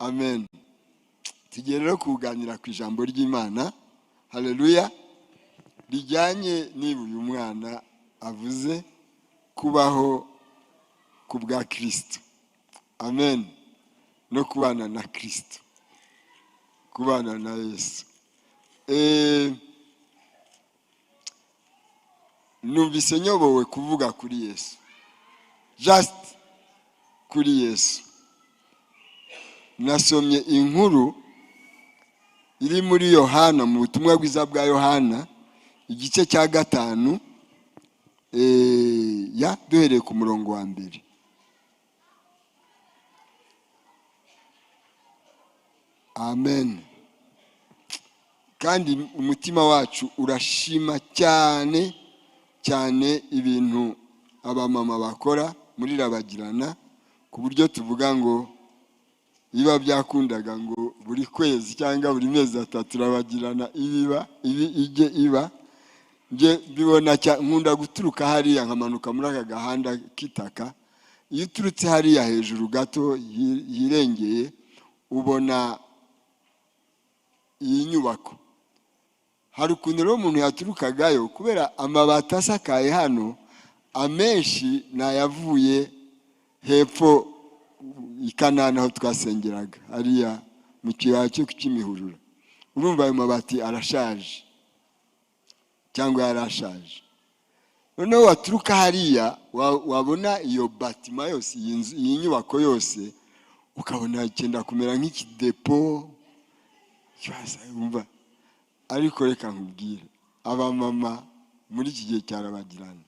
Amen. Tugiye rero kuganira ku ijambo ry'Imana. Haleluya. Rijyanye niba uyu mwana avuze kubaho ku bwa Kristo. Amen. No kubana na Kristo. Kubana na Yesu. Numvise nyobowe kuvuga kuri Yesu. Just kuri Yesu. Nasomye inkuru iri muri Yohana, mu butumwa bwiza bwa Yohana, igice cya 5, duhereye ku murongo wa 1. Amen. Kandi umutima wacu urashima cyane cyane ibintu abamama bakora muri Rabagirana, ku buryo tuvuga ngo biba byakundaga ngo buri kwezi cyangwa buri mezi 3 Rabagirana ijye iba. Nje bibona nkunda guturuka hariya nkamanuka muri aka gahanda kitaka. Iyo uturutse hariya hejuru gato hirengeye ubona iyi nyubako. Hari ukuntu rero umuntu yaturukagayo kubera amabati asakaye hano amenshi nayavuye hepfo ikanana aho twasengeraga hariya mu kiyaya cyo Kimihurura. Urumva ayo mabati arashaje cyangwa yarashaje. Noneho waturuka hariya wabona iyo batima yose, iyi nyubako yose, ukabona cyenda kumera nk'ikidepo. Umva, ariko reka nkubwire, abamama muri iki gihe cya Rabagirana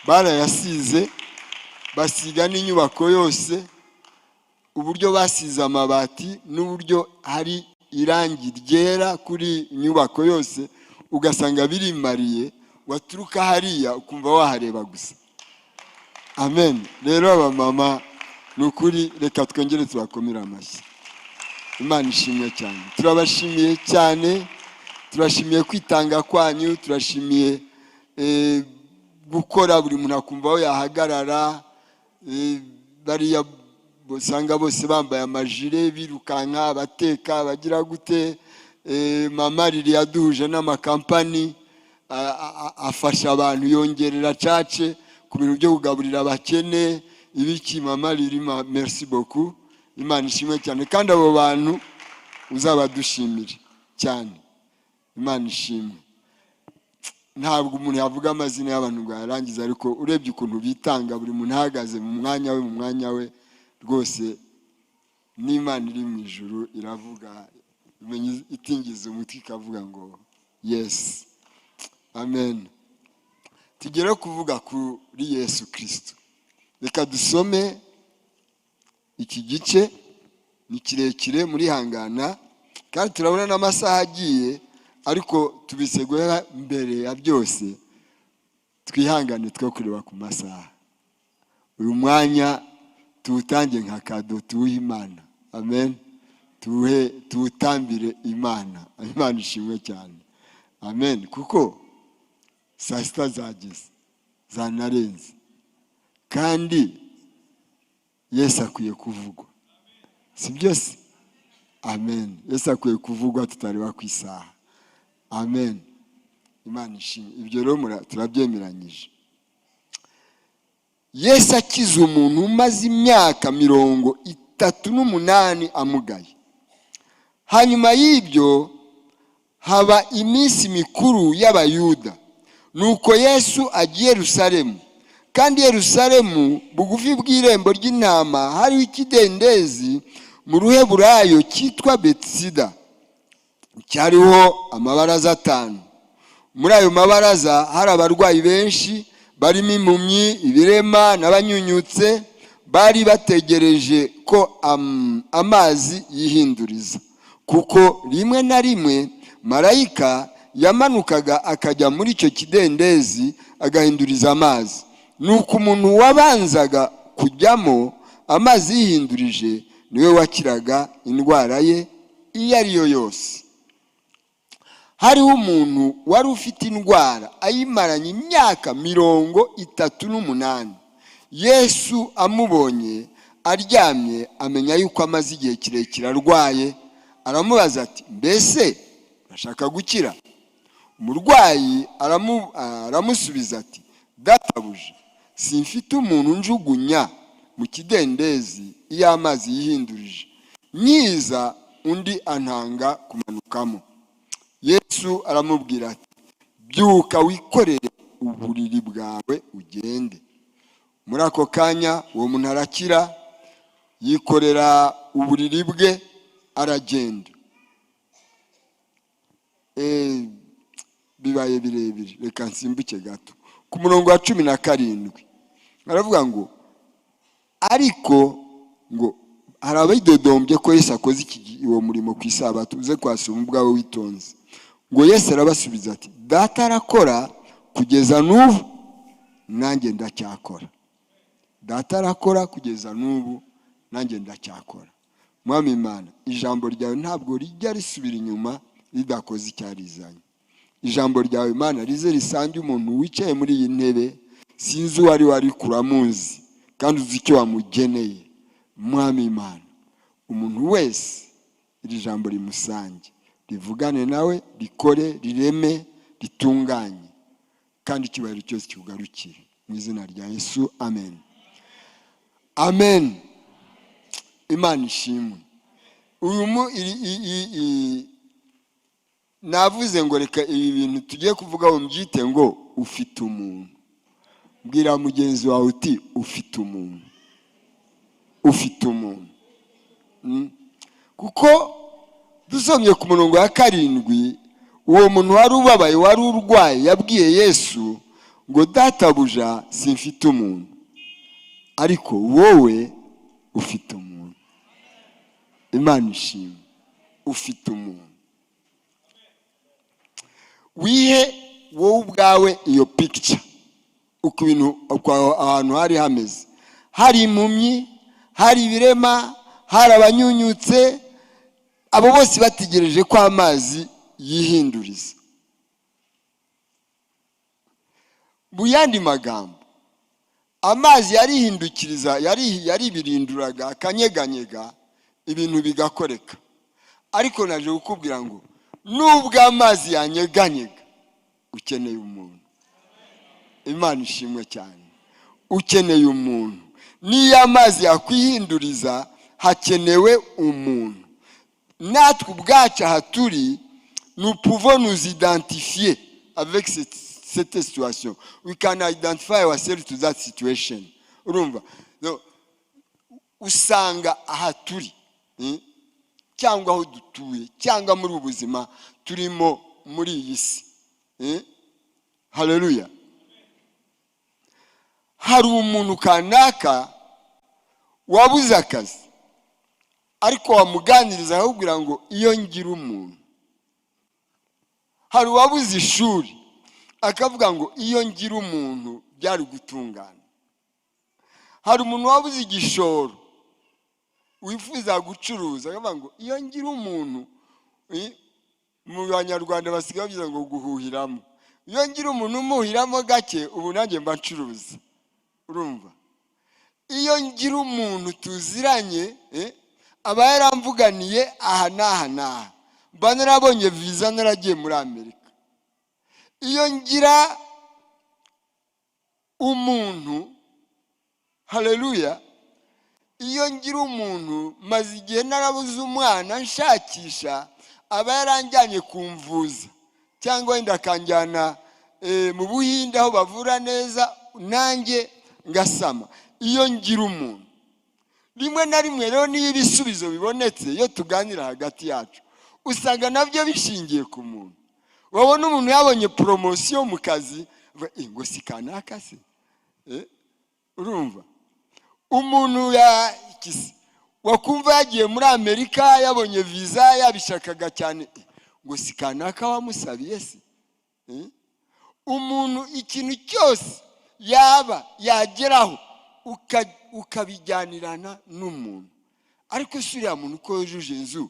barayasize basiga n'inyubako yose. Uburyo basize amabati n'uburyo hari irangi ryera kuri nyubako yose, ugasanga birimariye. Waturuka hariya ukumva wahareba gusa. Amen. Rero abamama nukuri reka twongere tubakomera amashyi. Imana ishimwe cyane. Turabashimiye cyane. Turashimiye kwitanga kwanyu, turashimiye gukora buri muntu akumva aho yahagarara. Bariya usanga bose bambaye amajire birukanka bateka bagira gute. Mama Lili yaduhuje n'amakampani afasha abantu, yongerera cace ku bintu byo kugaburira abakene ibiki. Mama Lili, merci beaucoup. Imana ishimwe cyane, kandi abo bantu uzabadushimire cyane. Imana ishimwe. Ntabwo umuntu yavuga amazina y'abantu ngo yarangiza, ariko urebye ukuntu bitanga, buri muntu ahagaze mu mwanya we rwose. N'Imana iri mu ijuru iravuga, itingiza umutwe ikavuga ngo yes. Amen. Tugere kuvuga kuri Yesu Kristo. Reka dusome iki gice, ni kirekire muri hangana, kandi turabona n'amasaha agiye, ariko tubiseguye mbere ya byose twihangane two kureba ku masaha. Uyu mwanya tuwutange nka kado tuwuhe Imana. Amen. Tuwutambire Imana. Imana ishimwe cyane. Amen. Kuko saa sita zageze, zanarenze, kandi Yesu akwiye kuvugwa, si byose? Amen. Yesu akwiye kuvugwa tutareba ku isaha. Amen. Imana ishimwe. Ibyo rero turabyemeranyije. Yesu akiza umuntu umaze imyaka 38 amugaye. Hanyuma y'ibyo haba iminsi mikuru y'Abayuda. Nuko Yesu agiye Yerusalemu, kandi Yerusalemu bugufi bw'irembo ry'intama hari ikidendezi mu Ruheburayo cyitwa Betsida. Cyariho amabaraza 5. Muri ayo mabaraza hari abarwayi benshi, barimo impumyi, ibirema n'abanyunyutse. Bari bategereje ko amazi yihinduriza, kuko rimwe na rimwe marayika yamanukaga akajya muri icyo kidendezi agahinduriza amazi. Nuko umuntu wabanzaga kujyamo amazi yihindurije niwe wakiraga indwara ye iyo ari yo yose. Hariho umuntu wari ufite indwara ayimaranye imyaka 38. Yesu amubonye aryamye amenya yuko amaze igihe kirekire arwaye, aramubaza ati mbese urashaka gukira? Umurwayi aramusubiza ati databuja, simfite umuntu njugunya mu kidendezi iyo amazi yihindurije, nyiza undi antanga kumanukamo. Yesu aramubwira ati byuka wikorere uburiri bwawe ugende. Muri ako kanya uwo muntu arakira, yikorera uburiri bwe aragenda. Bibaye birebire, reka nsimbuke gato ku murongo wa 17. Aravuga ngo ariko ngo harabidodombye ko Yesu akoze uwo murimo ku isabato, uze kwasoma ubwawe witonze. Ngo Yesu arabasubiza ati data arakora kugeza n'ubu, nanjye ndacyakora. Data arakora kugeza n'ubu, nanjye ndacyakora. Mwami Imana, ijambo ryawe ntabwo rijya risubira inyuma ridakoze icyarizanye. Ijambo ryawe Imana rize risange umuntu wicaye muri iyi ntebe, sinzi uwari wari kuramuzi kandi uzi icyo wamugeneye. Mwami Imana, umuntu wese iri jambo rimusange, rivugane nawe, rikore, rireme, ritunganye, kandi icyubahiro cyose kiugarukire mu izina rya Yesu. Amen. Amen. Imana ishimwe. Navuze ngo reka ibi bintu tugiye kuvugaho mbyite ngo ufite umuntu. Bwira mugenzi wawe uti ufite umuntu. Ufite umuntu. Kuko dusomye ku murongo wa 7, uwo muntu wari ubabaye, wari urwaye, yabwiye Yesu ngo databuja, simfite umuntu, ariko wowe ufite umuntu. Imana ishimwe. Ufite umuntu. Wihe wowe ubwawe iyo picture uko ibintu ahantu hari hameze. Hari impumyi, hari ibirema, hari abanyunyutse, abo bose bategereje ko amazi yihinduriza. Mu yandi magambo, amazi yarihindukiriza, yari birinduraga, akanyeganyega, ibintu bigakoreka. Ariko naje kukubwira ngo nubwo amazi yanyeganyega, ukeneye umuntu. Imana ishimwe cyane. Ukeneye umuntu. Niyo amazi yakwihinduriza, hakenewe umuntu. Natwe ubwacu aha turi, nous pouvons nous identifier avec cette situation. We can identify ourselves to that situation. Urumva? Usanga aha turi, cyangwa aho dutuye, cyangwa muri ubuzima turimo muri iyi si. Haleluya. Hari umuntu kanaka wabuze akazi, ariko wamuganiriza akakubwira ngo iyo ngira umuntu. Hari wabuze ishuri, akavuga ngo iyo ngira umuntu byari gutungana. Hari umuntu wabuze igishoro, wifuza gucuruza, akavuga ngo iyo ngira umuntu. Mu Banyarwanda basigaye bavuga ngo guhuhiramo. Iyo ngira umuntu umuhiramo gake, ubu nanjye mba ncuruza. Urumva? Iyo ngira umuntu tuziranye, aba yaramvuganiye aha n'aha n'aha, mba narabonye visa, naragiye muri Amerika. Iyo ngira umuntu, haleluya, iyo ngira umuntu, maze igihe narabuze umwana nshakisha, aba yaranjyanye kumvuza, cyangwa wenda akanjyana mu Buhinde aho bavura neza, nanjye ngasama. Iyo ngira umuntu. Rimwe na rimwe rero niyo ibisubizo bibonetse, iyo tuganira hagati yacu, usanga nabyo bishingiye ku muntu. Wabona umuntu yabonye promotion mu kazi, ngo sikanaka se. Urumva? Umuntu wakumva yagiye muri Amerika, yabonye visa, yabishakaga cyane, ngo sikanaka wamusabiye se. Umuntu ikintu cyose yaba yageraho ukabijyanirana n'umuntu. Ariko suriya muntu ko yujuje inzu,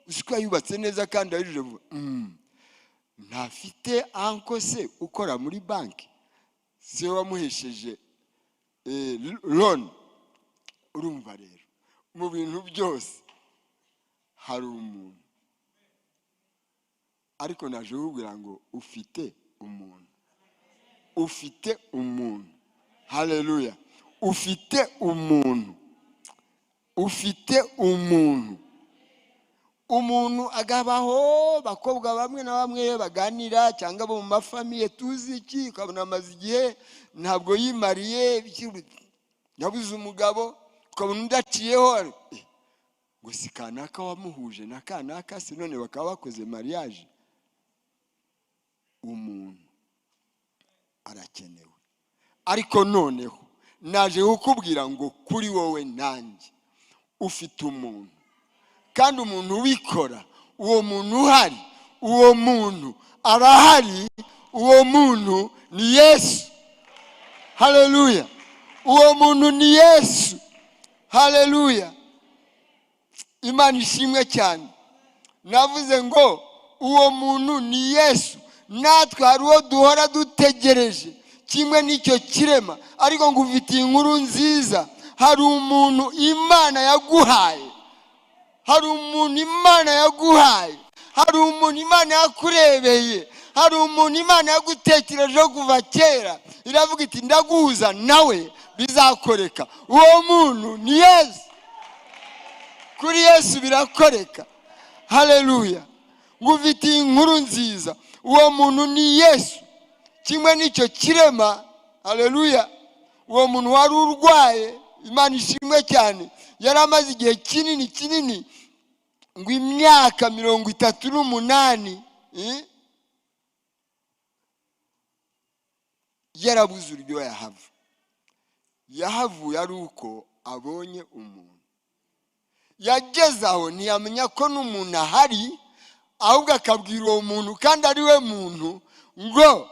usiko yubatse neza kandi yujuje vuba, ntafite anko se ukora muri banki, se wamuhesheje Ron. Urumva rero mu bintu byose hari umuntu, ariko naje kuvuga ngo ufite umuntu, ufite umuntu. Haleluya. Ufite umuntu, ufite umuntu. Umuntu agabaho, bakobwa bamwe na bamwe baganira cyangwa bo mu mafamiye tuzi iki, ukabona amaze igihe ntabwo yimariye, yabuze umugabo, ukabona udaciyeho ngo si kanaka wamuhuje na kanaka, si none bakaba bakoze mariage. Umuntu arakenewe, ariko noneho naje kukubwira ngo kuri wowe nanjye ufite umuntu, kandi umuntu ubikora, uwo muntu uhari, uwo muntu arahari, uwo muntu ni Yesu. Haleluya. Uwo muntu ni Yesu. Haleluya. Imana ishimwe cyane. Navuze ngo uwo muntu ni Yesu. Natwe hari uwo duhora dutegereje kimwe n'icyo kirema, ariko ngo ufite inkuru nziza. Hari umuntu Imana yaguhaye, hari umuntu Imana yaguhaye, hari umuntu Imana yakurebeye, hari umuntu Imana yagutekerejeho kuva kera, iravuga iti ndaguhuza nawe bizakoreka. Uwo muntu ni Yesu. Kuri Yesu birakoreka. Haleluya. Ngo ufite inkuru nziza. Uwo muntu ni Yesu, kimwe n'icyo kirema. Haleluya. Uwo muntu wari urwaye, Imana ishimwe cyane, yari amaze igihe kinini ngo imyaka 38 yarabuze uryo yahavuye ari uko abonye umuntu. Yageze aho ntiyamenya ko n'umuntu ahari, ahubwo akabwira uwo muntu kandi ari we muntu ngo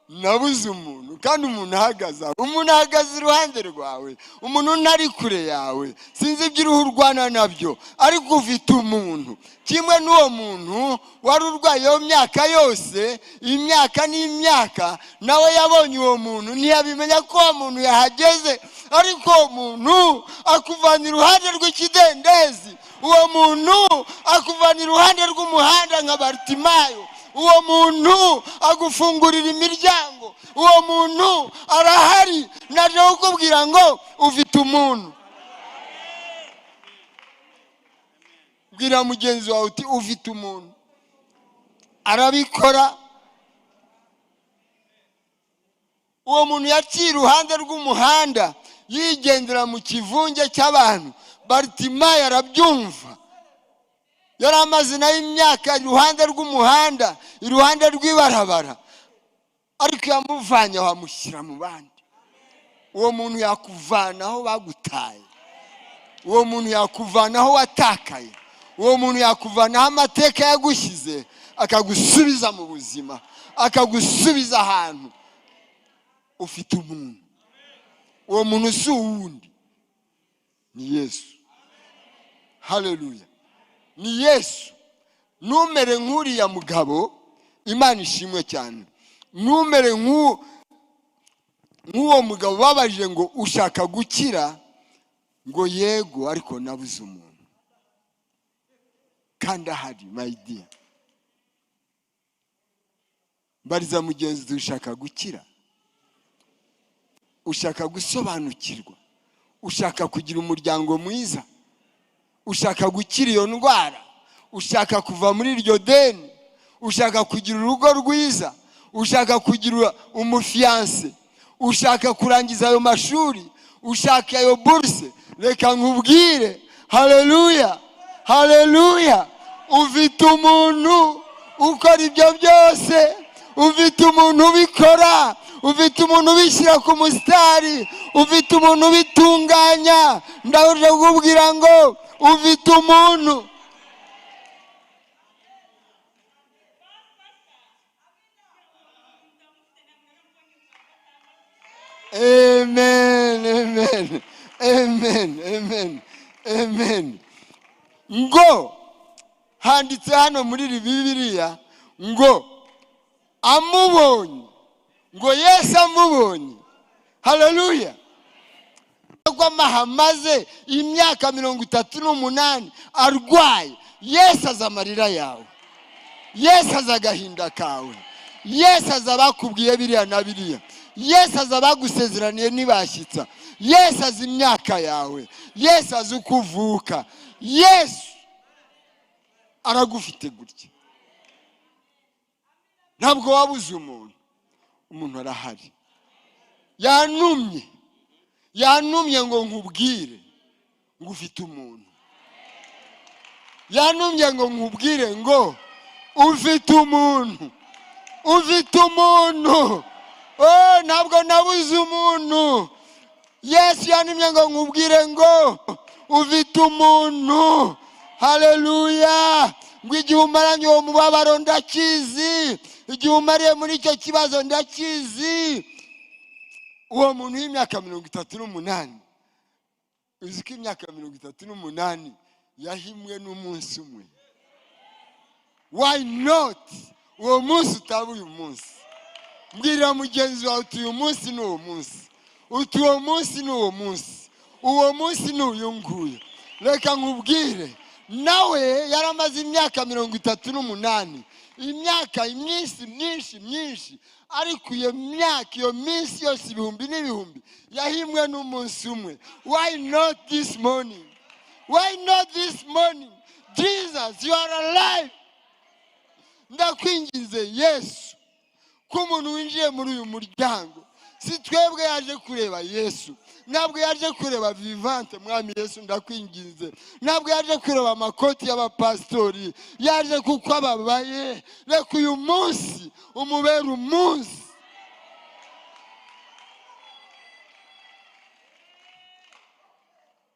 nabuze umuntu, kandi umuntu ahagaze, umuntu ahagaze iruhande rwawe, umuntu ntari kure yawe, sinzi ibyo uruhu urwana nabyo, ariko ufite umuntu. Kimwe n'uwo muntu wari urwaye iyo myaka yose, imyaka n'imyaka, nawe yabonye uwo muntu, ntiyabimenya ko uwo muntu yahageze, ariko uwo muntu akuvana iruhande rw'ikidendezi, uwo muntu akuvana iruhande rw'umuhanda nka Bartimayo, uwo muntu agufungurira imiryango, uwo muntu arahari. Naje kukubwira ngo ufite umuntu. Bwira mugenzi wawe uti ufite umuntu. Arabikora. Uwo muntu yaciye iruhande rw'umuhanda yigendera mu kivunge cy'abantu. Bartimayo arabyumva. Yari amazina y'imyaka iruhande rw'umuhanda, iruhande rw'ibarabara, ariko yamuvanye wamushyira mu bandi. Uwo muntu yakuvanaho bagutaye, uwo muntu yakuvanaho watakaye, uwo muntu yakuvanaho amateka yagushyize akagusubiza mu buzima, akagusubiza ahantu. Ufite umuntu. Uwo muntu si uwundi, ni Yesu. Haleluya. Ni Yesu. Numere nk'uriya mugabo, Imana ishimwe cyane. Numere nk'uwo mugabo babajije ngo ushaka gukira, ngo yego ariko nabuze umuntu. Kandi ahari, my dear. Bariza mugenzi ushaka gukira, ushaka gusobanukirwa, ushaka kugira umuryango mwiza, ushaka gukira iyo ndwara, ushaka kuva muri iryo deni, ushaka kugira urugo rwiza, ushaka kugira umufiance, ushaka kurangiza ayo mashuri, ushaka ayo burse, reka nkubwire, haleluya, haleluya, ufite umuntu ukora ibyo byose, ufite umuntu ubikora, ufite umuntu ubishyira ku musitari, ufite umuntu ubitunganya. Ndahuje kukubwira ngo ufite umuntu. Amen, amen, amen, amen, amen. Ngo handitse hano muri Bibiliya ngo amubonye, ngo Yesu amubonye. Haleluya. amaha amaze imyaka 38 arwaye. Yesu azi amarira yawe, Yesu azi agahinda kawe, Yesu azi abakubwiye biriya na biriya, Yesu azi abagusezeraniye nibashyitsa, Yesu azi imyaka yawe, Yesu azi uko uvuka. Yesu aragufite gutya. Ntabwo wabuze umuntu, umuntu arahari. yanumye ngo nkubwire ngo ufite umuntu. Yanumye ngo nkubwire ngo ufite umuntu, ufite umuntu. Oh, ntabwo nabuze umuntu. Yesu yanumye ngo nkubwire ngo ufite umuntu. Haleluya. Ngo igihe umaranye uwo mubabaro ndakizi, igihe umariye muri icyo kibazo ndakizi. Uwo muntu w'imyaka 38, uzi ko imyaka 38 yahimwe n'umunsi umwe. Why not? Uwo munsi utaba uyu munsi. Mbwira mugenzi wawe uti uyu munsi ni uwo munsi, uti uwo munsi ni uwo munsi, uwo munsi ni uyu nguyu. Reka nkubwire, nawe yaramaze imyaka 38, imyaka myinshi, ariko iyo myaka, iyo minsi yose ibihumbi n'ibihumbi yahimwe n'umunsi umwe. Why not this morning? Why not this morning? Jesus, you are alive. Ndakwinginze Yesu, ko umuntu winjiye muri uyu muryango, si twebwe yaje kureba Yesu, ntabwo yaje kureba vivante. Mwami Yesu ndakwinginze, ntabwo yaje kureba amakoti y'abapastori, yaje kuko ababaye. Reka uyu munsi umubere umunsi.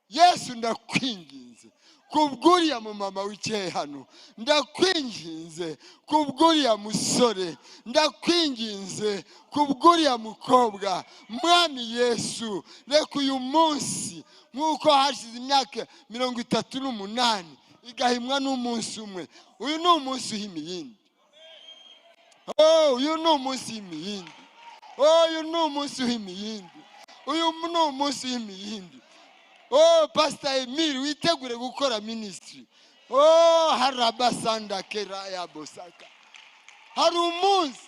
Yesu ndakwinginze kubwuriya mu mama wicaye hano, ndakwinginze kubwuriya musore, ndakwinginze kubwuriya mukobwa. Mwami Yesu, reka uyu munsi nk'uko hashize imyaka 38 igahimwa n'umunsi umwe, uyu ni umunsi w'imiyindi. Oh, uyu ni umunsi w'imiyindi. Oh, uyu ni umunsi w'imiyindi. Uyu ni umunsi w'imiyindi. Oh, Pastor Emile, witegure gukora ministry. Oh, harabasanda keraya bosaka. Hari umunsi.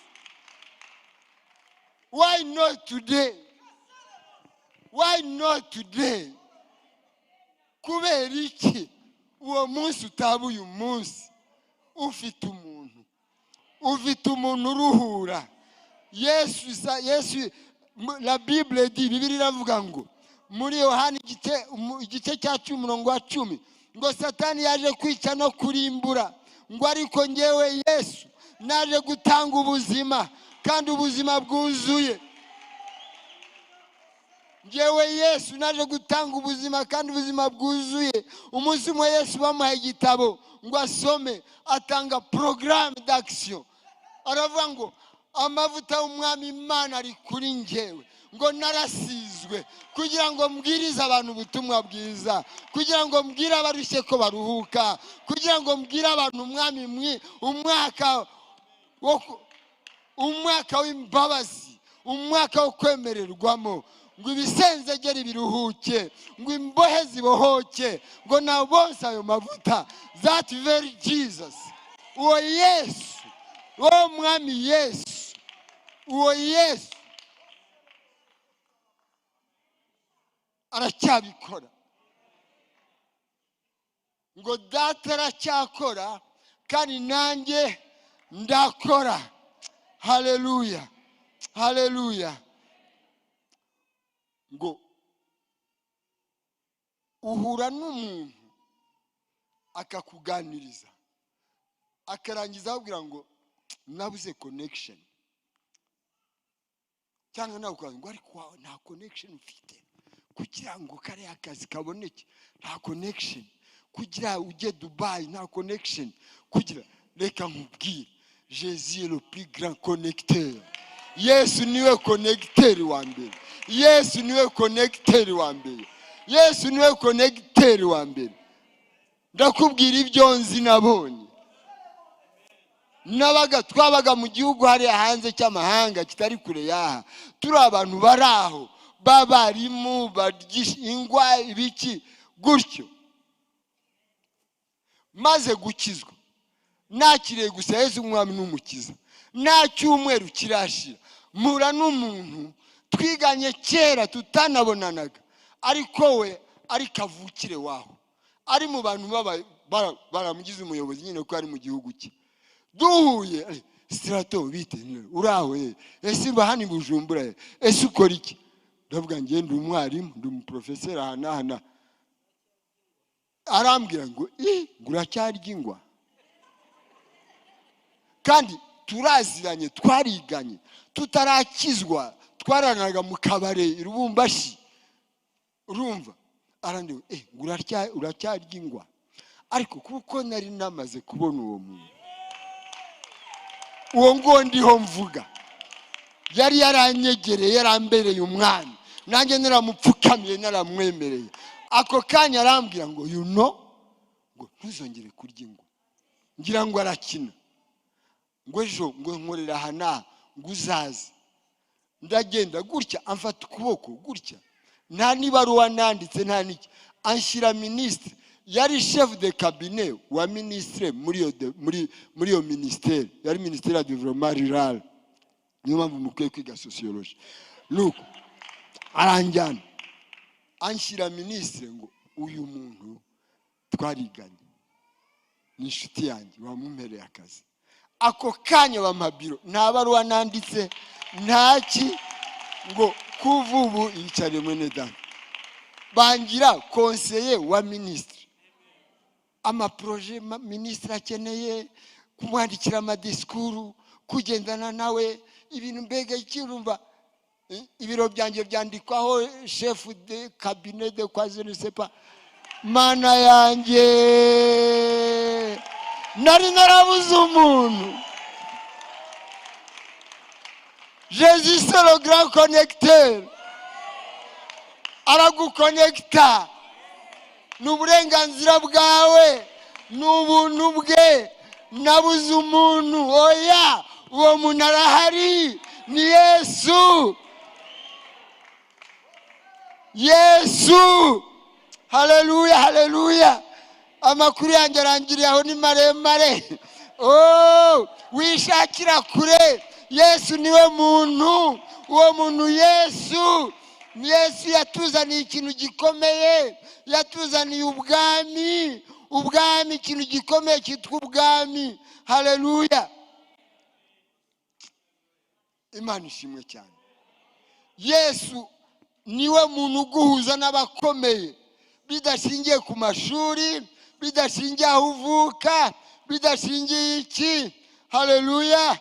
Why not today? Why not today? Kubera iki uwo munsi utaba uyu munsi? Ufite umuntu, ufite umuntu uruhura. Yesu, la Bible dit, Bibiliya iravuga ngo muri Yohana igice cya 10 ngo Satani yaje kwica no kurimbura, ngo ariko ngewe Yesu naje gutanga ubuzima kandi ubuzima bwuzuye. Ngewe Yesu naje gutanga ubuzima kandi ubuzima bwuzuye. Umunsi umwe Yesu bamuhaye igitabo ngo asome, atanga programme d'action. Aravuga ngo amavuta y'umwami Imana ari kuri ngewe, ngo narasizwe kugira ngo mbwirize abantu ubutumwa bwiza, kugira ngo mbwire abarushye ko baruhuka, kugira ngo mbwire abantu umwami umwaka w'imbabazi, umwaka wo kwemererwamo, ngo ibisenzegeri biruhuke, ngo imbohe zibohoke, ngo na bose ayo mavuta. That very Jesus, uwo Yesu, uwo mwami Yesu, uwo Yesu aracyabikora. Ngo data aracyakora kandi nanjye ndakora. Haleluya, haleluya. Ngo uhura n'umuntu akakuganiriza, akarangiza abwira ngo nabuze connection, cyangwa nawe ukavuga ngo ariko nta connection mfite, kugira ngo kare akazi kaboneke nta connection, kugira ujye Dubai nta connection, kugira. Reka nkubwire, Jésus est le plus grand connecteur. Yesu niwe connecteur wa mbere. Yesu niwe connecteur wa mbere. Yesu niwe connecteur wa mbere. Ndakubwira ibyo nzi nabonye. Twabaga mu gihugu hari hanze cy'amahanga kitari kure yaha, turi abantu baraho b'abarimu baryish ingwa ibiki gutyo, maze gukizwa nakiriye gusa Yesu umwami n'umukiza, nta cyumweru kirashira mpura n'umuntu twiganye kera tutanabonanaga, ariko we ari kavukire waho, ari mu bantu baramugize umuyobozi nyine ko ari mu gihugu cye. Duhuye, Strato bite urawe, ese bahani Bujumbura, ese ukora iki? Ndavuga ngiye ndi umwarimu, ndi umuprofeseri hana. Arambwira ngo uracyarya ingwa, kandi turaziranye, twariganye, tutarakizwa, twaranaga mu kabare i Lubumbashi. Urumva arandiwe uracyarya ingwa, ariko kuko nari namaze kubona uwo muntu, uwo ngo ndiho mvuga, yari yaranyegereye, yarambereye umwami, nanjye naramupfukamiye, naramwemereye. Ako kanya arambwira ngo ngo ntuzongere kurya ingwa. Ngira ngo arakina, ngo ejo ngo nkorera hana, ngo uzaze. Ndagenda gutya, amfata ukuboko gutya, nta nibaruwa nanditse, nta niki, anshyira ministre, yari chef de cabinet wa ministre muri iyo ministère, yari ministère ya développement rural. Niyo mpamvu mukwiye kwiga sociologie. Nuko aranjyana anshyira ministre, ngo uyu muntu twariganye, ni inshuti yanjye, wamumpereye akazi. Ako kanya bamabiro, nta baruwa nanditse, ntaki, ngo kuva ubu yicare mwene data, bangira conseiller wa ministre. Amaproje ministre akeneye kumwandikira amadiskuru, kugendana nawe, ibintu mbega ikirumva. Ibiro byanjye byandikwaho chef de cabinet de quoi je ne sais pas. Mana yanjye, nari narabuze umuntu. Jésus c'est le grand connecteur, aragukonekta. N'uburenganzira bwawe, n'ubuntu bwe. Nabuze umuntu, oya, uwo muntu arahari, ni Yesu. Yesu, haleluya, haleluya. Amakuru yanjye arangiriye aho, ni maremare. Wishakira kure, Yesu niwe muntu. Uwo muntu Yesu, Yesu yatuzaniye ikintu gikomeye, yatuzaniye ubwami, ikintu gikomeye cyitwa ubwami. Haleluya, Imana ishimwe cyane. Yesu niwe muntu uguhuza n'abakomeye, bidashingiye ku mashuri, bidashingiye aho uvuka, bidashingiye iki. Haleluya.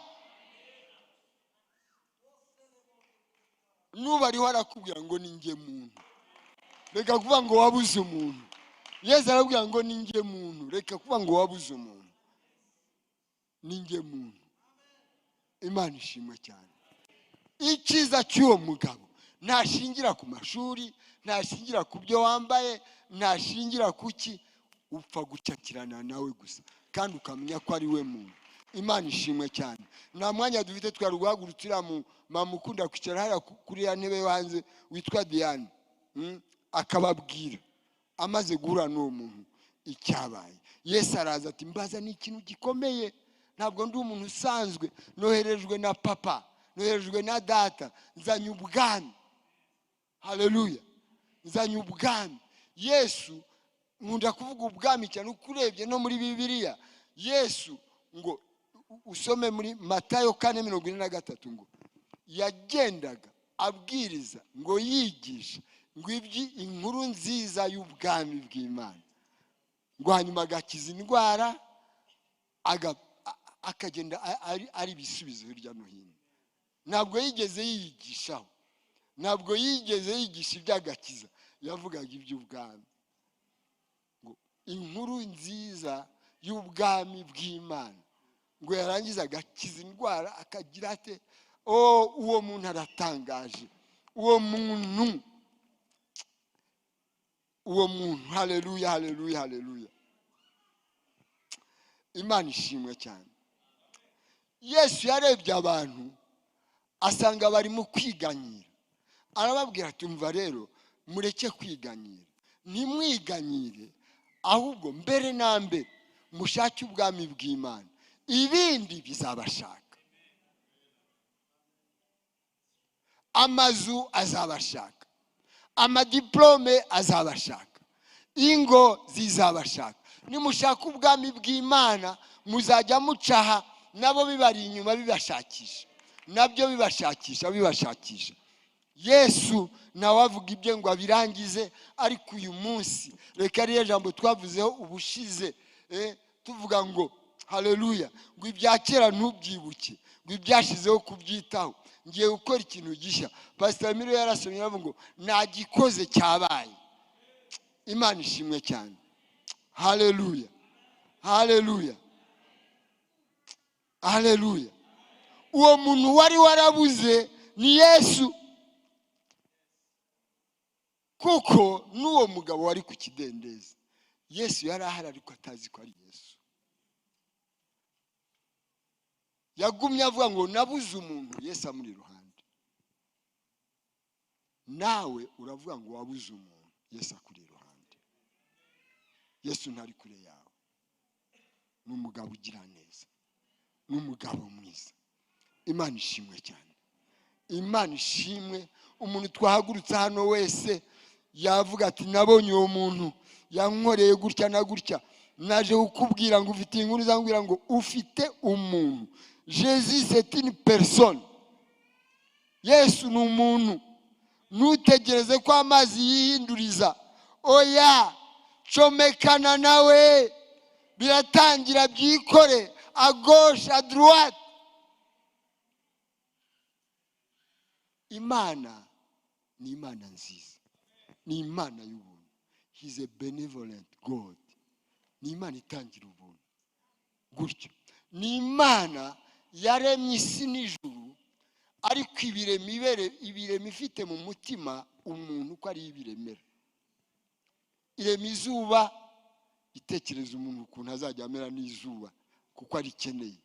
Nuba ariho arakubwira ngo ninjye muntu, reka kuvuga ngo wabuze umuntu. Yesu arabwira ngo ninjye muntu, reka kuvuga ngo wabuze umuntu, ninjye muntu. Imana ishimwe cyane. Icyiza cy'uwo mugabo ntashingira ku mashuri, ntashingira ku byo wambaye, ntashingira kuki, upfa gucakirana nawe gusa, kandi ukamenya ko ari we muntu. Imana ishimwe cyane. Nta mwanya dufite, twari guhagurukira mu mamukunda kwicara hariya kuri ya ntebe yo hanze witwa Diane, akababwira amaze guhura n'uwo muntu icyabaye. Yesu araza ati mbaza ni ikintu gikomeye, ntabwo ndi umuntu usanzwe, noherejwe na papa, noherejwe na data, nzanye ubwami. Haleluya, nzanye ubwami. Yesu, nkunda kuvuga ubwami cyane, ukurebye no muri Bibiliya. Yesu ngo usome muri Matayo 4:43, ngo yagendaga abwiriza, ngo yigisha, ngo inkuru nziza y'ubwami bw'Imana, ngo hanyuma agakiza indwara, akagenda ari bisubizo hirya no hino. Ntabwo yigeze yigishaho, ntabwo yigeze yigisha iby'agakiza, yavugaga iby'ubwami. Ngo inkuru nziza y'ubwami bw'Imana, ngo yarangiza agakiza indwara, akagira ate. Uwo muntu aratangaje, uwo muntu. Haleluya, haleluya, haleluya. Imana ishimwe cyane. Yesu yarebye abantu, asanga barimo kwiganyira, arababwira ati umva rero mureke kwiganyira, ntimwiganyire, ahubwo mbere na mbere mushake ubwami bw'Imana, ibindi bizabashaka. Amazu azabashaka, amadiplome azabashaka, ingo zizabashaka. Nimushaka ubwami bw'Imana muzajya mucaha nabo bibari inyuma bibashakisha, nabyo bibashakisha. Yesu nawe avuga ibye ngo abirangize, ariko uyu munsi reka ariyo jambo twavuzeho ubushize, tuvuga ngo haleluya, ngo ibya kera ntubyibuke, ngo ibyashizeho kubyitaho, ngiye gukora ikintu gishya. Pastor Miro yarasomye aravuga ngo nagikoze cyabaye. Imana ishimwe cyane. Haleluya, haleluya, haleluya. Uwo muntu wari warabuze ni Yesu, kuko n'uwo mugabo wari ku kidendezi Yesu yari ahari ariko atazi ko ari Yesu. Yagumye avuga ngo nabuze umuntu, Yesu amuri iruhande. Nawe uravuga ngo wabuze umuntu, Yesu akuri iruhande. Yesu ntari kure yawe. N'umugabo ugira neza, n'umugabo mwiza. Imana ishimwe cyane. Imana ishimwe. Umuntu twahagurutse hano wese yavuga ati nabonye uwo muntu yankoreye gutya na gutya, naje kukubwira ngo ufite inkuru zambwira ngo ufite umuntu. Jésus c'est une personne. Yesu ni umuntu. Nutegereze ko amazi yihinduriza, oya, comekana nawe, biratangira byikore, à gauche à droite. Imana ni Imana nziza, ni Imana y'ubuntu. He is a benevolent God. Ni Imana itangira ubuntu gutyo. Ni Imana yaremye isi n'ijuru, ariko ibirema ifite mu mutima umuntu ko ari ibiremera. Irema izuba, itekereza umuntu ukuntu azajya amera n'izuba kuko arikeneye.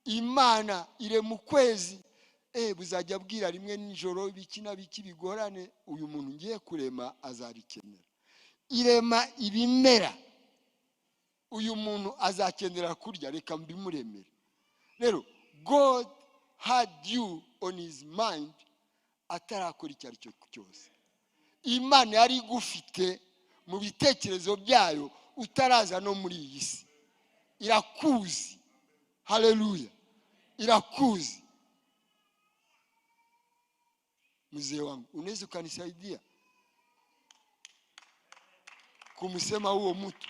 Imana irema ukwezi, buzajya bwira rimwe nijoro bikina biki bigorane, uyu muntu ngiye kurema azarikenera. Irema ibimera, uyu muntu azakenera kurya, reka mbimuremere. Rero God had you on his mind atarakora icyo ari cyo cyose. Imana yari gufite mu bitekerezo byayo utaraza no muri iyi si. Irakuzi. Haleluya, irakuzi. Mzee wangu, unaweza ukanisaidia kumsema huo mtu?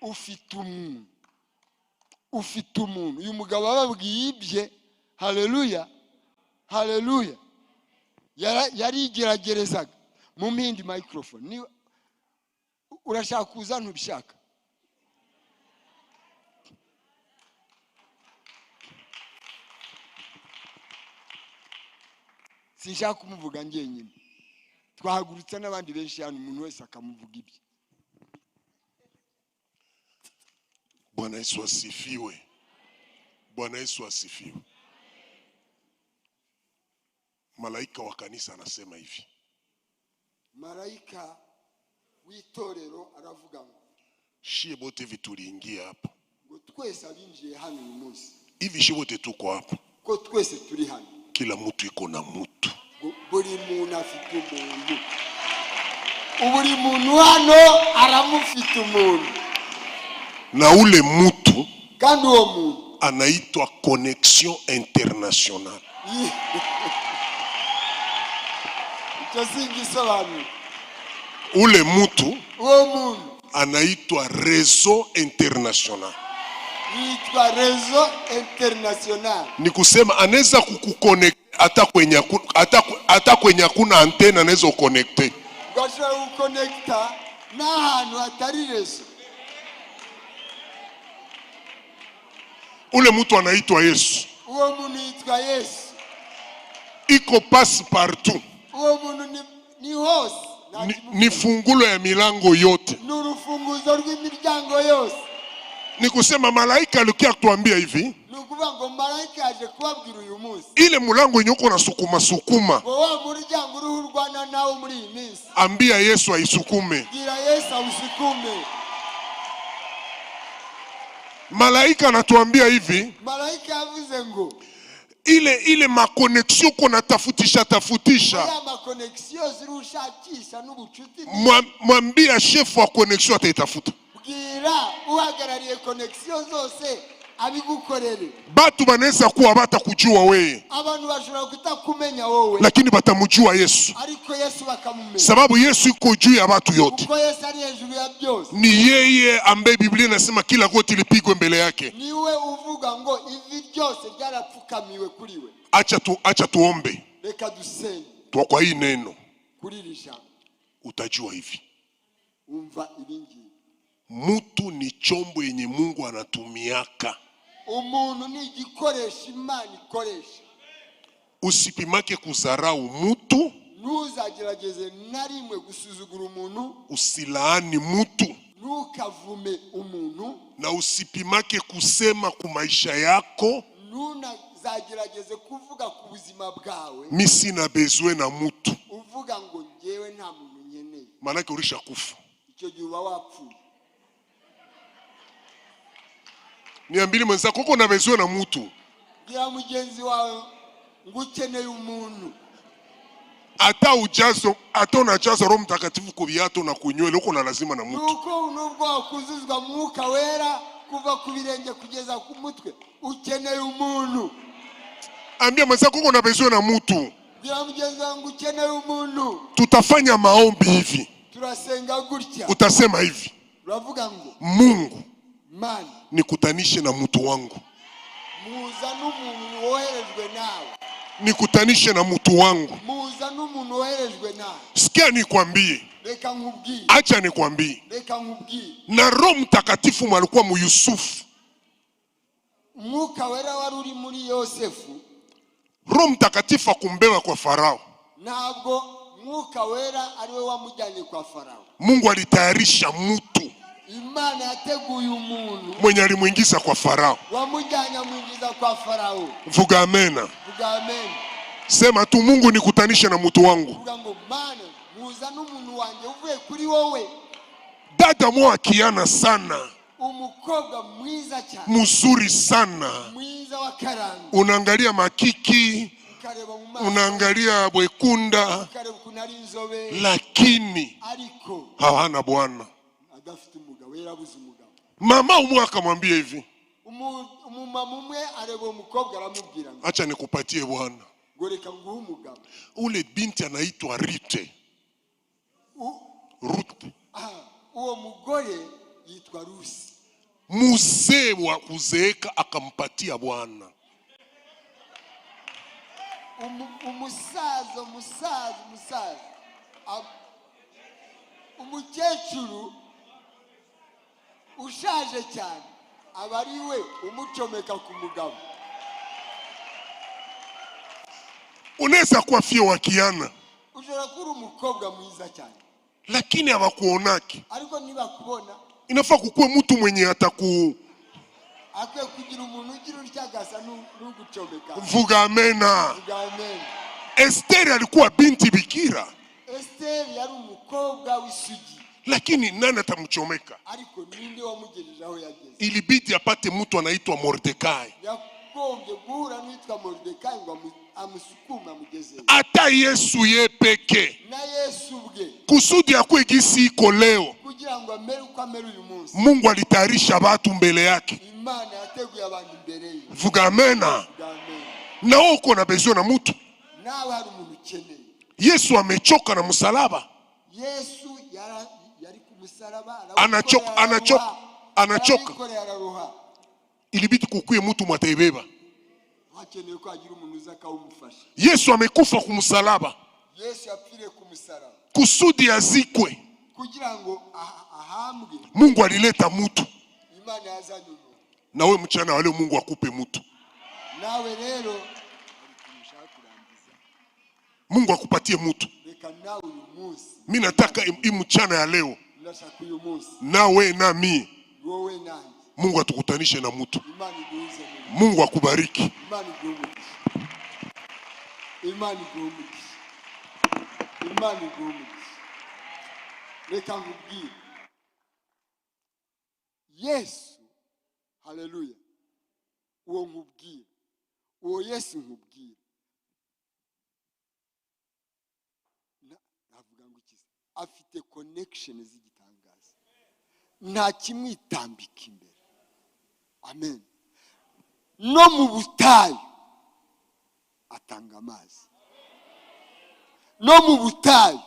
Ufite umuntu. Uyu mugabo ababwiye ibye, haleluya, haleluya, yari igeragerezaga. Mu mpindi microphone, ni urashaka kuza ntubishaka? Sinshaka kumuvuga njyenyine, twahagurutse n'abandi benshi hano, umuntu wese akamuvuga ibye. Bwana Yesu asifiwe. Bwana Yesu asifiwe. Malaika wa kanisa anasema hivi. Malaika w'itorero aravuga ngo shie bote vituliingia hapa. Ngo twese abinjiye hano uyu munsi. Hivi shie bote tuko hapa. Ko twese turi hano. Kila mtu iko na mtu. Buri muntu afite umuntu. Buri muntu hano aramufite umuntu. Na ule mtu kandi uwo muntu anaitwa connexion internationale. Ule mtu anaitwa réseau international. Itwa réseau international. Ni kusema anaweza kukuconnect hata kwenye hakuna antena, anaweza kuconnect. Gashobora kuconnecta n'ahantu hatari réseau. Ule mtu anaitwa Yesu. Uwo muntu yitwa Yesu. Iko passe partout. Uwo muntu ni hose. Ni fungulo ya milango yote. Nurufunguzo rw'imiryango yose. Ni kusema malaika alikia kutuambia hivi. Nukuvuga ukuvuga ngo marayika yaje kubabwira uyu munsi ile mulango yenye uko na sukuma ngo wa muryango uriho urwana nawe muri iyi minsi, ambia Yesu aisukume. bwira Yesu awusukume. Malaika anatuambia hivi, Malaika yavuze ngo ile makoneksio kona tafutisha ya makoneksio zirushakisha n'ubucuti, mwambia chef wa koneksio ataitafuta. bwira uhagarariye koneksio zose abigukorere. Batu banaweza kuwa batakujua wewe, abantu bashobora kutakumenya wowe, lakini batamujua Yesu, ariko Yesu bakamumenya, sababu Yesu yuko juu ya watu yote. kuko Yesu ari hejuru ya byose. Ni yeye ambaye Biblia inasema kila goti lipigwe mbele yake. Niwe uvuga ngo ivi byose byarapfukamiwe kuri we. Acha tuombe. Reka dusenge Kwa hii neno kuririsha, utajua hivi, umva ibingi, mutu ni chombo yenye Mungu anatumiaka. umuntu ni igikoresho Imana ikoresha. Usipimake kuzarau mutu, ntuzagerageze na rimwe gusuzugura umuntu, usilaani mutu, ntukavume umuntu, na usipimake kusema ku maisha yako ntuzagerageze kuvuga ku buzima bwawe mi sina besoin na mutu, uvuga ngo ngewe nta muntu nkeneye. manake urisha kufa. Icyo gihe uba wapfuye. Niambie mwenzako uko na besoin na mutu, bwira mugenzi wawe ngo ukeneye umuntu. ata unajaza Roho Mtakatifu kubiato na kunywele, uko na lazima na mutu. Nuko nubwo wakuzuzwa Mwuka Wera kuva ku birenge kugeza ku mutwe, ukeneye umuntu. Ambia mwenzako uko na besoin na mutu. bwira mugenzi wawe ngo ukeneye umuntu. Tutafanya maombi hivi, turasenga gutya, utasema hivi, uravuga ngo Mungu Mana, nikutanishe na mutu wangu, muza n'umuntu woherejwe nawe, nikutanishe na mutu wangu. muza n'umuntu woherejwe nawe. Sikia nikwambie, Reka nkubwire, acha nikwambie, reka nkubwire, na Roho Mtakatifu mwalikuwa mu Yusufu. Mwuka Wera wari uri muri Yosefu. Roho Mtakatifu akumbeba kwa Farao. Ntabwo Mwuka Wera ariwe wamujyanye kwa Farao. Mungu alitayarisha mutu Imana yateguye umuntu mwenye alimuingiza kwa Farao. wamujyanye amwinjiza kwa Farao. Vuga amena. Vuga amen. Sema tu, Mungu nikutanishe na mutu wangu. Vuga ngo Mana, muza n'umuntu wanjye uvuye kuri wowe. Dada mwa kiana sana, Umukobwa mwiza cyane, mzuri sana, mwiza wa karanga. unaangalia makiki, Ukareba mu maso, unaangalia bwekunda, ukareba ukuntu ari inzobe, lakini ariko hawana bwana. adafite umugabo, yarabuze umugabo. Mama umwe akamwambia hivi, Umumama umwe areba umukobwa aramubwira ngo acha nikupatie bwana. ngo reka nguhe umugabo. Ule binti anaitwa Rute. Rute. Uwo mugore yitwa Rusi. Muzee wa kuzeeka akampatia bwana. Umusaza umukecuru ushaje cyane aba ari we umucomeka ku mugabo. Unaweza kuwa fie wa kiana, ushobora kuba umukobwa mwiza cyane, lakini hawakuonaki. ariko niba kubona Inafaa kukuwe mtu mwenye akwiye kugira umuntu ugira uryagasa n'ugucomeka. Vuga amena. Vuga amen. Esther alikuwa binti bikira, Esther yari umukobwa w'isugi, lakini nani atamchomeka? ariko ninde wamugejeje aho yageze? Ilibidi apate mtu anaitwa Mordekai. Yakombye guhura n'uwitwa Mordekai ngo amusukuma amugeze. Ata Yesu ye peke, na Yesu ubwe, kusudi akuwe gisi iko leo, kugira ngo amere uko amere uyu munsi, Mungu alitayarisha watu mbele yake. Imana yateguye abantu imbere ye. Vuga amena. Amen. Na uko na besoin na mtu. Nawe hari umuntu ukeneye. Yesu amechoka na msalaba. Yesu yari ku musaraba, anachoka. Ilibidi kukuye mtu mwataibeba. Hakeneye ko agira umuntu uza akawumufasha. Yesu amekufa ku msalaba, Yesu yapfiriye ku musaraba kusudi azikwe, kugira ngo ahambwe. Mungu alileta mtu. Imana yazanye umuntu. Na wewe mchana wale Mungu akupe mtu. Nawe rero Mungu akupatie mtu. reka nawe uyu munsi, Mimi nataka mchana ya leo, ndashaka uyu munsi nawe na mimi, wowe nanjye, Mungu atukutanishe na mtu. Imana iduhuze. Mungu akubariki. Imana iguhe umugisha. Imana iguhe umugisha. Imana iguhe umugisha. Reka nkubwire, Yesu, haleluya, uwo nkubwira, uwo Yesu nkubwira, navuga ngo iki, afite connection z'igitangaza, nta kimwitambika imbere. Amen. No mu butayu atanga amazi, no mu butayu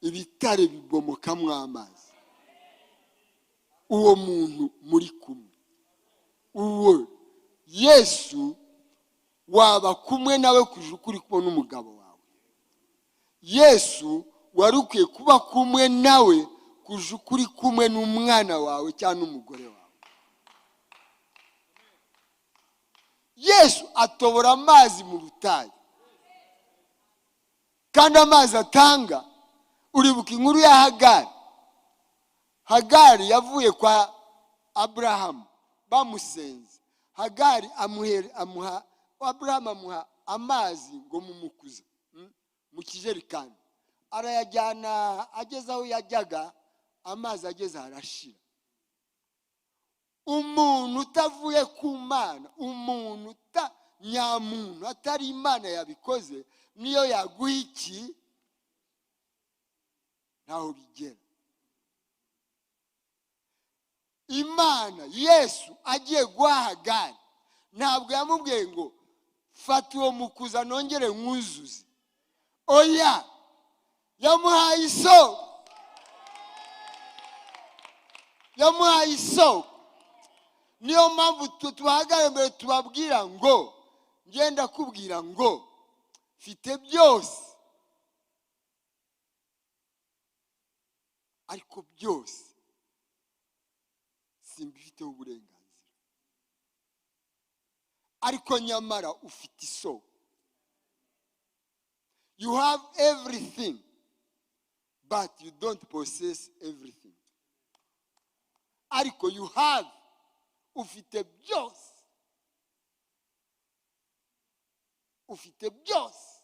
ibitare bibomokamo amazi. Uwo muntu muri kumwe, uwo Yesu, waba kumwe nawe kuje ukuri kubona umugabo wawe. Yesu wari ukwiye kuba kumwe nawe kuje ukuri kumwe n'umwana wawe cyangwa n'umugore wawe. Yesu atobora amazi mu butayu, kandi amazi atanga, uribuka inkuru ya Hagari. Hagari yavuye kwa Abrahamu bamusenze. Hagari Abrahamu amuha amazi ngo mumukuza mu kijerikani, arayajyana, ageze aho yajyaga amazi ageze arashira. Umuntu utavuye ku Mana, umuntu nyamuntu atari Imana yabikoze, niyo yaguha iki ntaho bigera. Imana, Yesu agiye guha Hagari, ntabwo yamubwiye ngo fata uwo mukuza nongere mwuzuze. Oya, yamuhaye isoko, yamuhaye isoko. Niyo mpamvu tubahagara imbere tubabwira ngo, ngenda kubwira ngo mfite byose, ariko byose simbifiteho uburenganzira. Ariko nyamara ufite isoko. You have everything, but you don't possess everything. Ariko you have, ufite byose, ufite byose.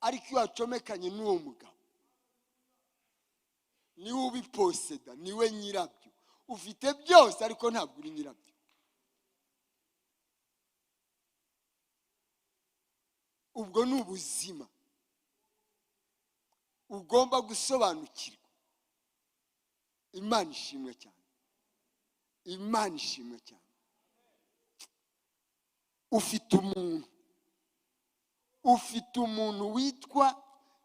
Ariko iyo wacomekanye n'uwo mugabo, niwe ubiposeda, niwe nyirabyo. Ufite byose ariko ntabwo uri nyirabyo. Ubwo ni ubuzima ugomba gusobanukirwa. Imana ishimwe cyane, Imana ishimwe cyane. Ufite umuntu witwa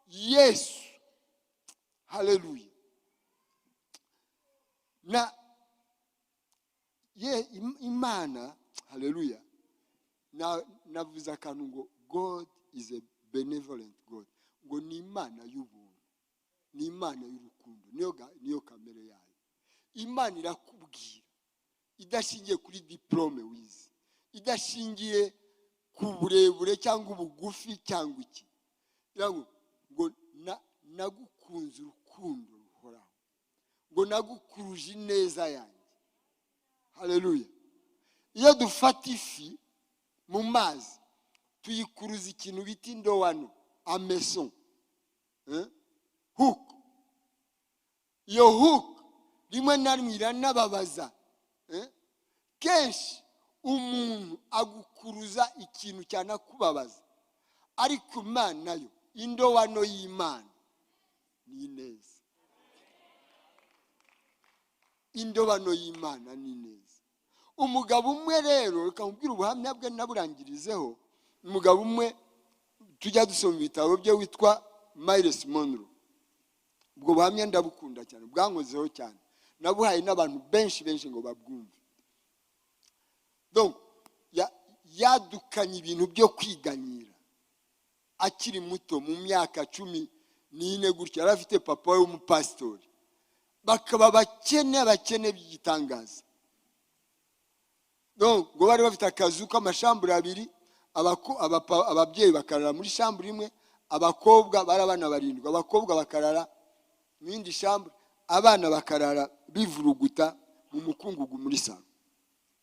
Yesu. Haleluya. Na Imana, haleluya, navuze akantu ngo God is a benevolent God, ngo ni Imana y'ubuntu, ni Imana y'urukundo, niyo kamere yayo. Imana irakubwira idashingiye kuri diplome wize, idashingiye ku burebure cyangwa ubugufi cyangwa iki. Ngo nagukunze urukundo ruhoraho, ngo nagukuruje ineza yanjye. Haleluya. Iyo dufata ifi mu mazi tuyikuruza ikintu bita indowano, ameson, hook. Iyo hook rimwe na rimwe iranababaza. Kenshi umuntu agukuruza ikintu cyanakubabaza, ariko Imana nayo, indowano y'Imana ni neza. Indobano y'Imana ni neza. Umugabo umwe rero, reka nkubwire ubuhamya bwe naburangirizeho. Umugabo umwe tujya dusoma ibitabo bye witwa Myles Monroe. Ubwo buhamya ndabukunda cyane, bwankozeho cyane, nabuhaye n'abantu benshi ngo babwumve. Donc yadukanye ibintu byo kwiganyira akiri muto, mu myaka 14 gutyo. Yari afite papa we w'umupasitori, bakaba bakene by'igitangaza. Donc ngo bari bafite akazu k'amashambure abiri, ababyeyi bakarara muri shambure imwe, abakobwa bari abana 7, abakobwa bakarara mu yindi shambure, abana bakarara bivuruguta mu mukungugu muri salo.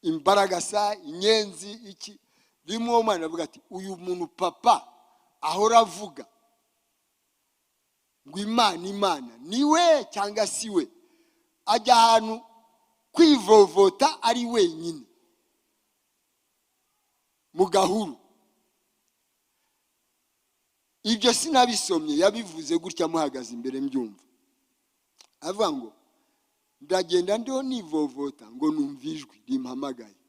imbaragasa, inyenzi, iki. Rimwe uwo mwana avuga ati uyu muntu papa ahora avuga ngo Imana niwe cyangwa si we, ajya ahantu kwivovota ari wenyine mu gahuru. Ibyo sinabisomye, yabivuze gutya muhagaze imbere mbyumva. Avuga ngo ndagenda ndiho nivovota ngo numva ijwi rimpamagaye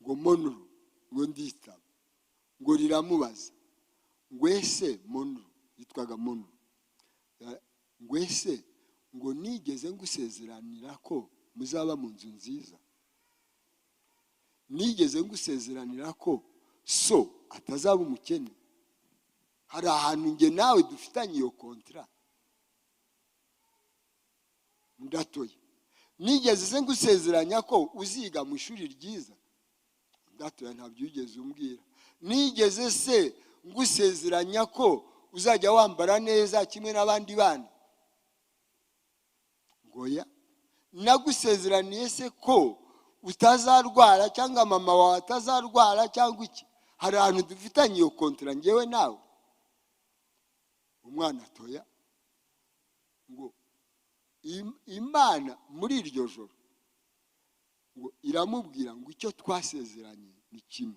ngo Monuru, ngo nditaba, ngo riramubaza ngo ese Monuru, yitwaga Monuru, ngo ese ngo nigeze ngusezeranira ko muzaba mu nzu nziza, nigeze ngusezeranira ko so atazaba umukene. Hari ahantu nge nawe dufitanye iyo kontra. Ndatoye, nigeze ngusezeranya ko uziga mu ishuri ryiza. Ndatoye, ntabyo yigeze umbwira. Nigeze se ngusezeranya ko uzajya wambara neza kimwe n'abandi bana. Ngoya, nagusezeraniye se ko utazarwara cyangwa mama wawe atazarwara cyangwa iki. Hari ahantu dufitanye iyo kontra ngewe nawe. Umwana atoya ngo Imana muri iryo joro ngo iramubwira ngo icyo twasezeranye ni kimwe,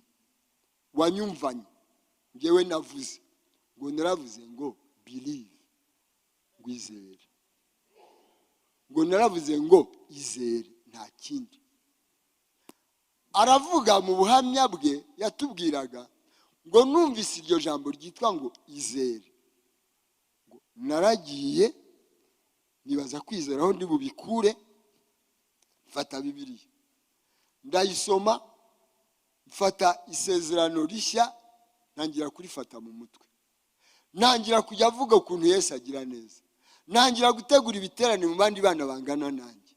wanyumvanye ngewe navuze, ngo naravuze ngo believe, ngo izere, ngo naravuze ngo izere, nta kindi. Aravuga mu buhamya bwe yatubwiraga ngo numvise iryo jambo ryitwa ngo izere, ngo naragiye nibaza kwizera aho ndi bubikure, mfata Bibiliya ndayisoma, mfata isezerano rishya, ntangira kurifata mu mutwe, ntangira kujya avuga ukuntu Yesu agira neza, ntangira gutegura ibiterane mu bandi bana bangana nanjye.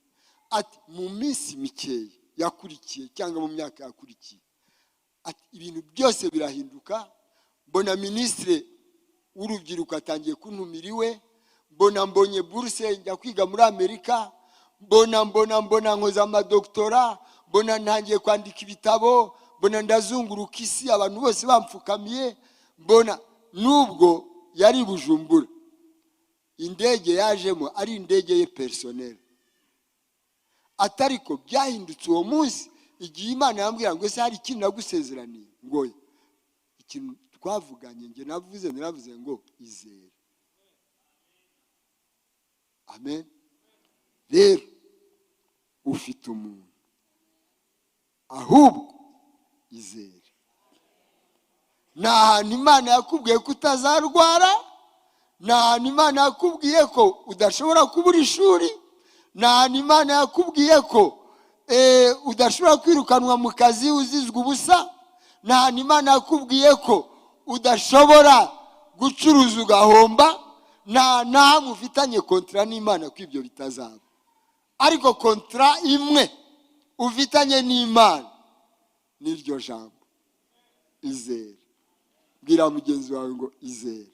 Ati mu minsi mikeya yakurikiye cyangwa mu myaka yakurikiye, ati ibintu byose birahinduka. Mbona ministre w'urubyiruko atangiye kuntumira iwe, mbonye buruse njya kwiga muri Amerika, mbona nkoza amadoktora, mbona ntangiye kwandika ibitabo, mbona ndazunguruka isi abantu bose bamfukamiye, mbona nubwo yari Bujumbura indege yajemo ari indege ye personnel. Atariko byahindutse uwo munsi igihe Imana yambwira ngo ese hari ikintu nagusezeraniye, ngo ikintu twavuganye nge naravuze ngo izere. Amen. Rero ufite umuntu, ahubwo izere. Nta hantu Imana yakubwiye ko utazarwara, nta hantu Imana yakubwiye ko udashobora kubura ishuri, nta hantu Imana yakubwiye ko udashobora kwirukanwa mu kazi uzizwa ubusa, nta hantu Imana yakubwiye ko udashobora gucuruza ugahomba. nta mufitanye kontra n'Imana ko ibyo bitazaba. Ariko kontra imwe ufitanye n'Imana n'iryo jambo izere. Bwira mugenzi wawe ngo izere,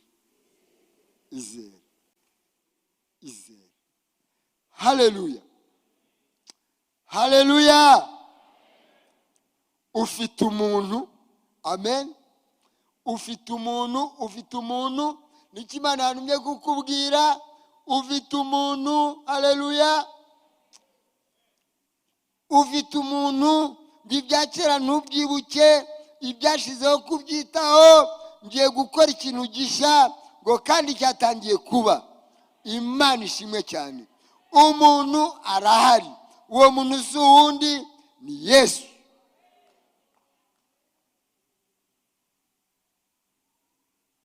izere, izere. Haleluya, haleluya. Ufite umuntu, amen. Ufite umuntu niki Imana yantumye kukubwira. Ufite umuntu, haleluya. Ufite umuntu, ibyakera ntubyibuke, ibyashizeho kubyitaho. Ngiye gukora ikintu gishya ngo kandi cyatangiye kuba. Imana ishimwe cyane. Umuntu arahari, uwo muntu si uwundi ni Yesu.